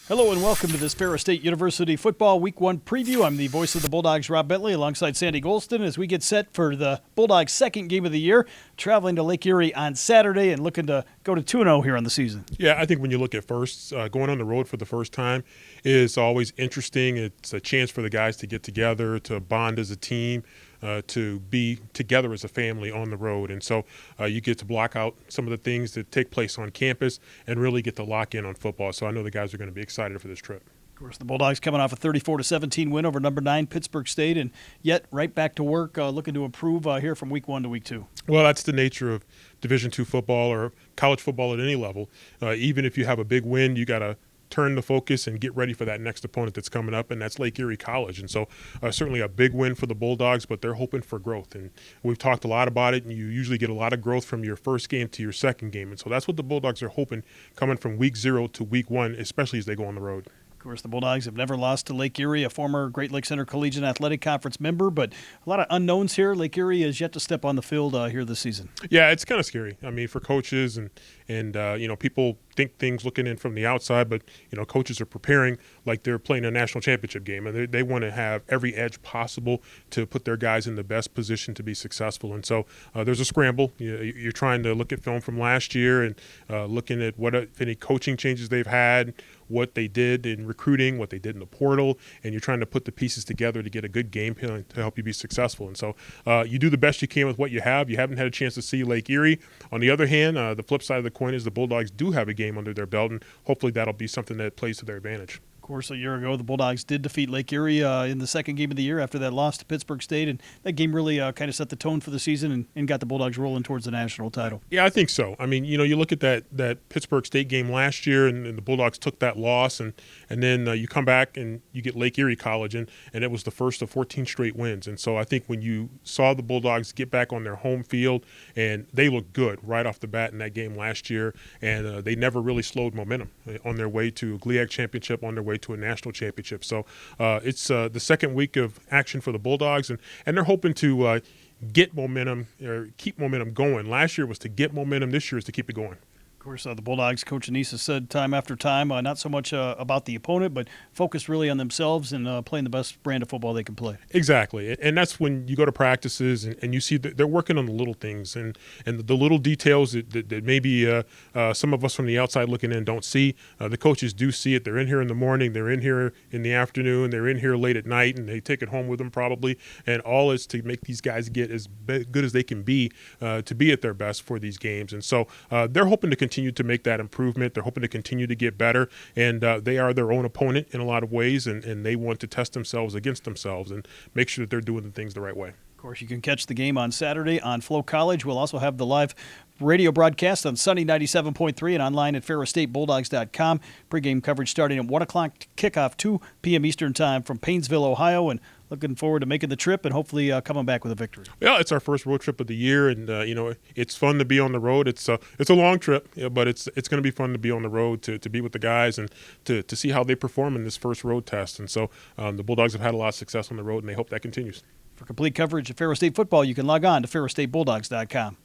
Hello and welcome to this Ferris State University Football Week 1 preview. I'm the voice of the Bulldogs, Rob Bentley, alongside Sandy Gholston as we get set for the Bulldogs' second game of the year, traveling to Lake Erie on Saturday and looking to go to 2-0 here on the season. Yeah, I think when you look at firsts, going on the road for the first time is always interesting. It's a chance for the guys to get together, to bond as a team, to be together as a family on the road. And so you get to block out some of the things that take place on campus and really get to lock in on football. So I know the guys are going to be excited for this trip. Of course, the Bulldogs coming off a 34-17 win over number 9 Pittsburgh State, and yet right back to work, looking to improve here from week 1 to week 2. Well, that's the nature of Division II football or college football at any level. Even if you have a big win, you got to turn the focus and get ready for that next opponent that's coming up, and that's Lake Erie College. And so certainly a big win for the Bulldogs, but they're hoping for growth. And we've talked a lot about it, and you usually get a lot of growth from your first game to your second game. And so that's what the Bulldogs are hoping coming from week 0 to week 1, especially as they go on the road. Of course, the Bulldogs have never lost to Lake Erie, a former Great Lakes Center Collegiate Athletic Conference member, but a lot of unknowns here. Lake Erie is yet to step on the field here this season. Yeah, it's kind of scary. I mean, for coaches and people think things looking in from the outside, but, coaches are preparing like they're playing a national championship game, and they want to have every edge possible to put their guys in the best position to be successful. And so there's a scramble. You're trying to look at film from last year and looking at what, if any, coaching changes they've had, what they did in recruiting, what they did in the portal, and you're trying to put the pieces together to get a good game plan to help you be successful. And so you do the best you can with what you have. You haven't had a chance to see Lake Erie. On the other hand, the flip side of the coin is the Bulldogs do have a game under their belt, and hopefully that'll be something that plays to their advantage. Of course, a year ago, the Bulldogs did defeat Lake Erie in the second game of the year after that loss to Pittsburgh State, and that game really kind of set the tone for the season and got the Bulldogs rolling towards the national title. Yeah, I think so. I mean, you look at that Pittsburgh State game last year, and the Bulldogs took that loss, and then you come back and you get Lake Erie College, and it was the first of 14 straight wins. And so I think when you saw the Bulldogs get back on their home field, and they looked good right off the bat in that game last year, and they never really slowed momentum on their way to a GLIAC championship, on their way to a national championship. So it's the second week of action for the Bulldogs, and they're hoping to get momentum or keep momentum going. Last year was to get momentum. This year is to keep it going. Of course, the Bulldogs, Coach Anise has said time after time, not so much about the opponent, but focus really on themselves and playing the best brand of football they can play. Exactly. And that's when you go to practices and you see that they're working on the little things and the little details that maybe some of us from the outside looking in don't see. The coaches do see it. They're in here in the morning. They're in here in the afternoon. They're in here late at night, and they take it home with them probably. And all is to make these guys get as good as they can be to be at their best for these games. And so they're hoping to continue to make that improvement. They're hoping to continue to get better, and they are their own opponent in a lot of ways, and they want to test themselves against themselves and make sure that they're doing the things the right way. Of course, you can catch the game on Saturday on Flow College. We'll also have the live radio broadcast on Sunny 97.3 and online at ferrisstatebulldogs.com. Pre-game coverage starting at 1 o'clock, kickoff 2 p.m. Eastern Time from Painesville, Ohio, and looking forward to making the trip and hopefully coming back with a victory. Yeah, it's our first road trip of the year, and it's fun to be on the road. It's a long trip, but it's going to be fun to be on the road to be with the guys and to see how they perform in this first road test. And so the Bulldogs have had a lot of success on the road, and they hope that continues. For complete coverage of Ferris State football, you can log on to ferrisstatebulldogs.com.